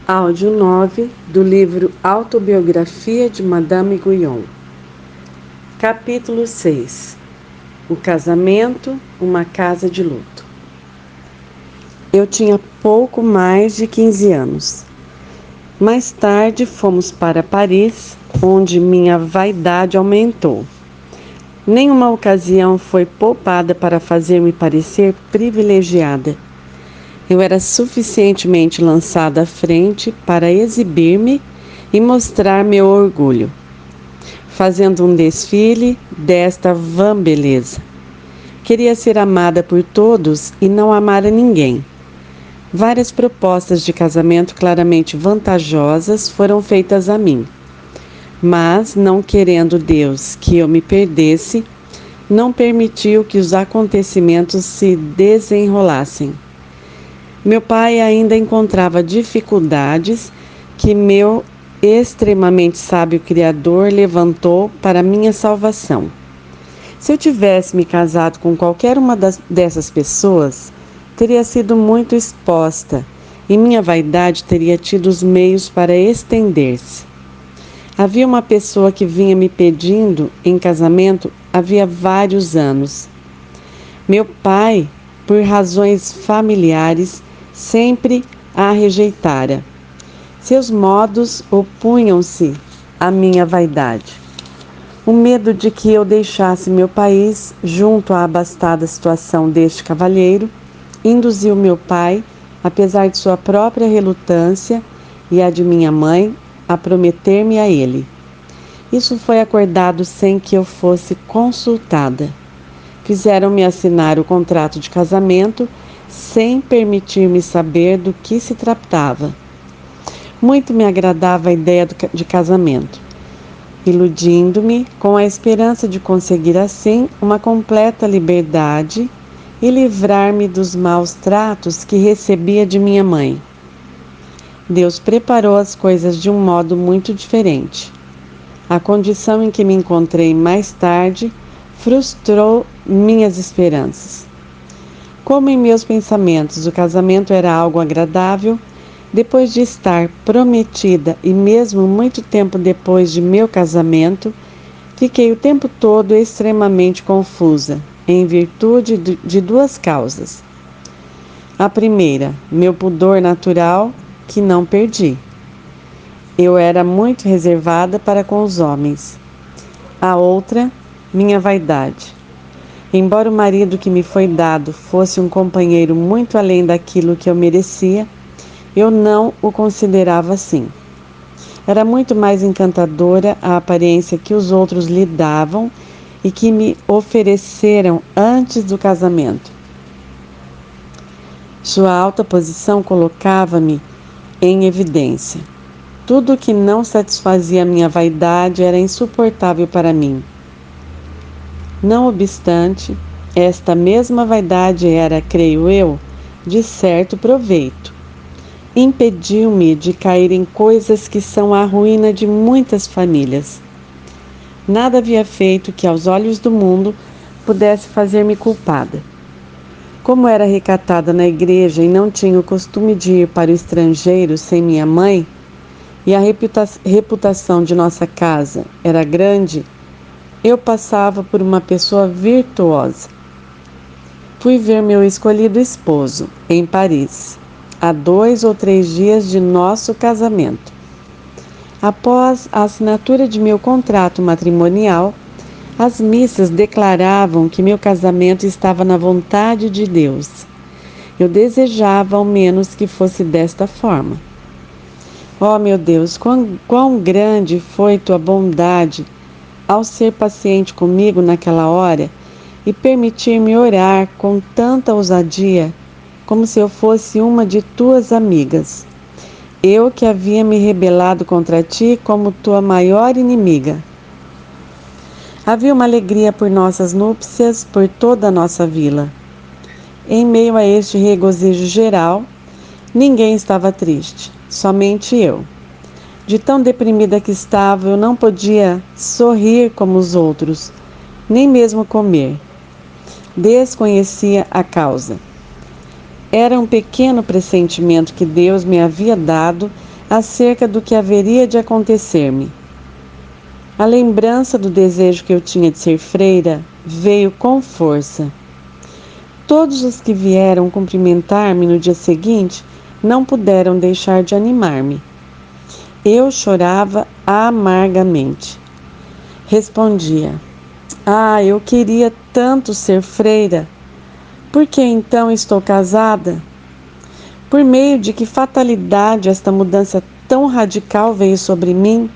Áudio 9 do livro Autobiografia de Madame Guyon. Capítulo 6. O casamento, uma casa de luto. Eu tinha pouco mais de 15 anos. Mais tarde fomos para Paris, onde minha vaidade aumentou. Nenhuma ocasião foi poupada para fazer-me parecer privilegiada. Eu era suficientemente lançada à frente para exibir-me e mostrar meu orgulho, fazendo um desfile desta vã beleza. Queria ser amada por todos e não amar a ninguém. Várias propostas de casamento claramente vantajosas foram feitas a mim, mas, não querendo Deus que eu me perdesse, não permitiu que os acontecimentos se desenrolassem. Meu pai ainda encontrava dificuldades que meu extremamente sábio Criador levantou para minha salvação. Se eu tivesse me casado com qualquer uma dessas pessoas, teria sido muito exposta e minha vaidade teria tido os meios para estender-se. Havia uma pessoa que vinha me pedindo em casamento havia vários anos. Meu pai, por razões familiares, sempre a rejeitara. Seus modos opunham-se à minha vaidade. O medo de que eu deixasse meu país junto à abastada situação deste cavalheiro induziu meu pai, apesar de sua própria relutância e a de minha mãe, a prometer-me a ele. Isso foi acordado sem que eu fosse consultada. Fizeram-me assinar o contrato de casamento sem permitir-me saber do que se tratava. Muito me agradava a ideia de casamento, iludindo-me com a esperança de conseguir assim uma completa liberdade e livrar-me dos maus tratos que recebia de minha mãe. Deus preparou as coisas de um modo muito diferente. A condição em que me encontrei mais tarde frustrou minhas esperanças. Como em meus pensamentos o casamento era algo agradável, depois de estar prometida e mesmo muito tempo depois de meu casamento, fiquei o tempo todo extremamente confusa, em virtude de duas causas. A primeira, meu pudor natural, que não perdi. Eu era muito reservada para com os homens. A outra, minha vaidade. Embora o marido que me foi dado fosse um companheiro muito além daquilo que eu merecia, eu não o considerava assim. Era muito mais encantadora a aparência que os outros lhe davam e que me ofereceram antes do casamento. Sua alta posição colocava-me em evidência. Tudo o que não satisfazia minha vaidade era insuportável para mim. Não obstante, esta mesma vaidade era, creio eu, de certo proveito. Impediu-me de cair em coisas que são a ruína de muitas famílias. Nada havia feito que, aos olhos do mundo, pudesse fazer-me culpada. Como era recatada na igreja e não tinha o costume de ir para o estrangeiro sem minha mãe, e a reputação de nossa casa era grande, eu passava por uma pessoa virtuosa. Fui ver meu escolhido esposo, em Paris, a 2 ou 3 dias de nosso casamento. Após a assinatura de meu contrato matrimonial, as missas declaravam que meu casamento estava na vontade de Deus. Eu desejava ao menos que fosse desta forma. Ó meu Deus, quão grande foi tua bondade ao ser paciente comigo naquela hora e permitir-me orar com tanta ousadia, como se eu fosse uma de tuas amigas. Eu que havia me rebelado contra ti como tua maior inimiga. Havia uma alegria por nossas núpcias por toda a nossa vila. Em meio a este regozijo geral, ninguém estava triste, somente eu. De tão deprimida que estava, eu não podia sorrir como os outros, nem mesmo comer. Desconhecia a causa. Era um pequeno pressentimento que Deus me havia dado acerca do que haveria de acontecer-me. A lembrança do desejo que eu tinha de ser freira veio com força. Todos os que vieram cumprimentar-me no dia seguinte não puderam deixar de animar-me. Eu chorava amargamente. Respondia: eu queria tanto ser freira. Por que então estou casada? Por meio de que fatalidade esta mudança tão radical veio sobre mim?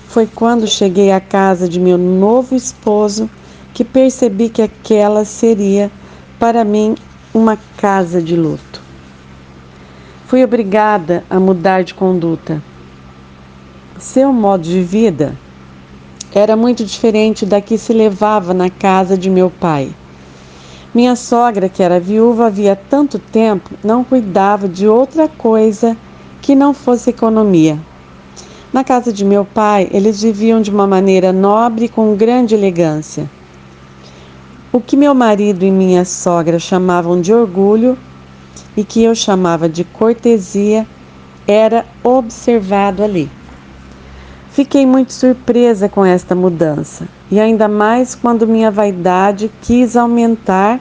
Foi quando cheguei à casa de meu novo esposo que percebi que aquela seria, para mim, uma casa de luto. Fui obrigada a mudar de conduta. Seu modo de vida era muito diferente da que se levava na casa de meu pai. Minha sogra, que era viúva havia tanto tempo, não cuidava de outra coisa que não fosse economia. Na casa de meu pai, eles viviam de uma maneira nobre e com grande elegância. O que meu marido e minha sogra chamavam de orgulho e que eu chamava de cortesia era observado ali. Fiquei muito surpresa com esta mudança, e ainda mais quando minha vaidade quis aumentar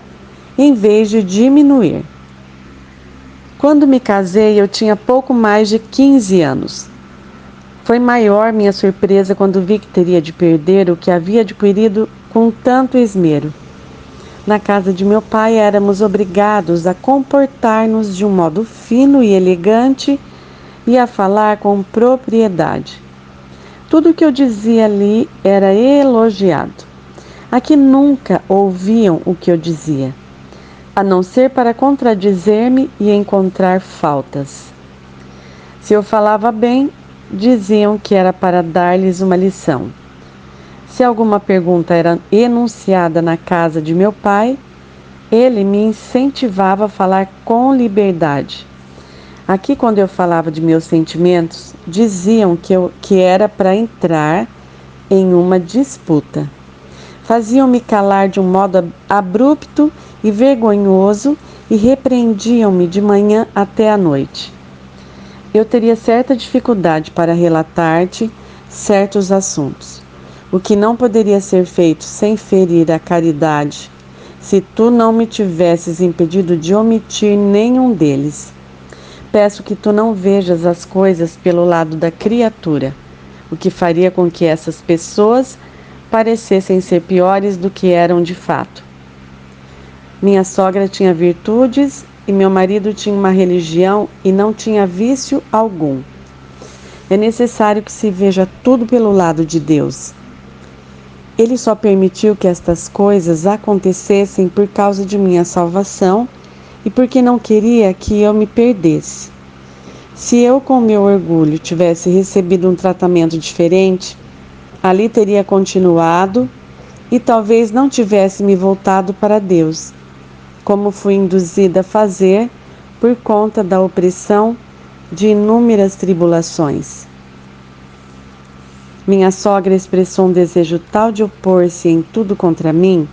em vez de diminuir. Quando me casei, eu tinha pouco mais de 15 anos. Foi maior minha surpresa quando vi que teria de perder o que havia adquirido com tanto esmero. Na casa de meu pai, éramos obrigados a comportar-nos de um modo fino e elegante e a falar com propriedade. Tudo o que eu dizia ali era elogiado. Aqui nunca ouviam o que eu dizia, a não ser para contradizer-me e encontrar faltas. Se eu falava bem, diziam que era para dar-lhes uma lição. Se alguma pergunta era enunciada na casa de meu pai, ele me incentivava a falar com liberdade. Aqui, quando eu falava de meus sentimentos, diziam que era para entrar em uma disputa. Faziam-me calar de um modo abrupto e vergonhoso e repreendiam-me de manhã até à noite. Eu teria certa dificuldade para relatar-te certos assuntos, o que não poderia ser feito sem ferir a caridade, se tu não me tivesses impedido de omitir nenhum deles. Peço que tu não vejas as coisas pelo lado da criatura, o que faria com que essas pessoas parecessem ser piores do que eram de fato. Minha sogra tinha virtudes e meu marido tinha uma religião e não tinha vício algum. É necessário que se veja tudo pelo lado de Deus. Ele só permitiu que estas coisas acontecessem por causa de minha salvação e porque não queria que eu me perdesse. Se eu, com meu orgulho, tivesse recebido um tratamento diferente, ali teria continuado e talvez não tivesse me voltado para Deus, como fui induzida a fazer por conta da opressão de inúmeras tribulações. Minha sogra expressou um desejo tal de opor-se em tudo contra mim,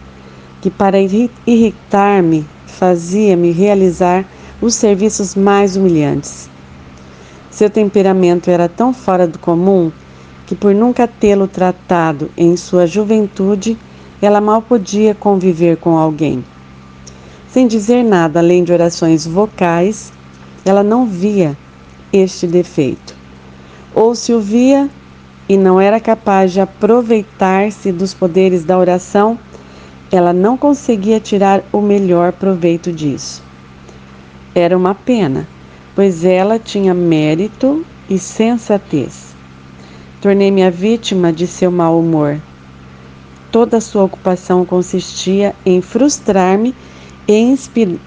que para irritar-me, fazia-me realizar os serviços mais humilhantes. Seu temperamento era tão fora do comum que, por nunca tê-lo tratado em sua juventude, ela mal podia conviver com alguém. Sem dizer nada além de orações vocais, ela não via este defeito. Ou se o via e não era capaz de aproveitar-se dos poderes da oração, ela não conseguia tirar o melhor proveito disso. Era uma pena, pois ela tinha mérito e sensatez. Tornei-me a vítima de seu mau humor. Toda a sua ocupação consistia em frustrar-me e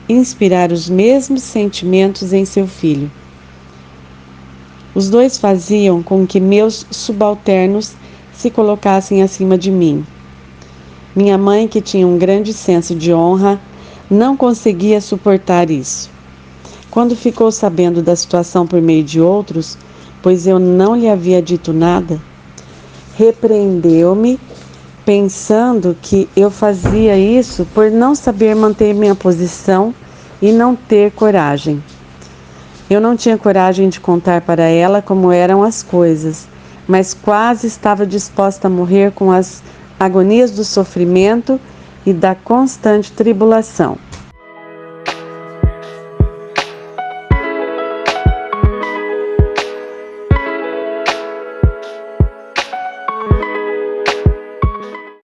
inspirar os mesmos sentimentos em seu filho. Os dois faziam com que meus subalternos se colocassem acima de mim. Minha mãe, que tinha um grande senso de honra, não conseguia suportar isso. Quando ficou sabendo da situação por meio de outros, pois eu não lhe havia dito nada, repreendeu-me, pensando que eu fazia isso por não saber manter minha posição e não ter coragem. Eu não tinha coragem de contar para ela como eram as coisas, mas quase estava disposta a morrer com as agonias do sofrimento e da constante tribulação.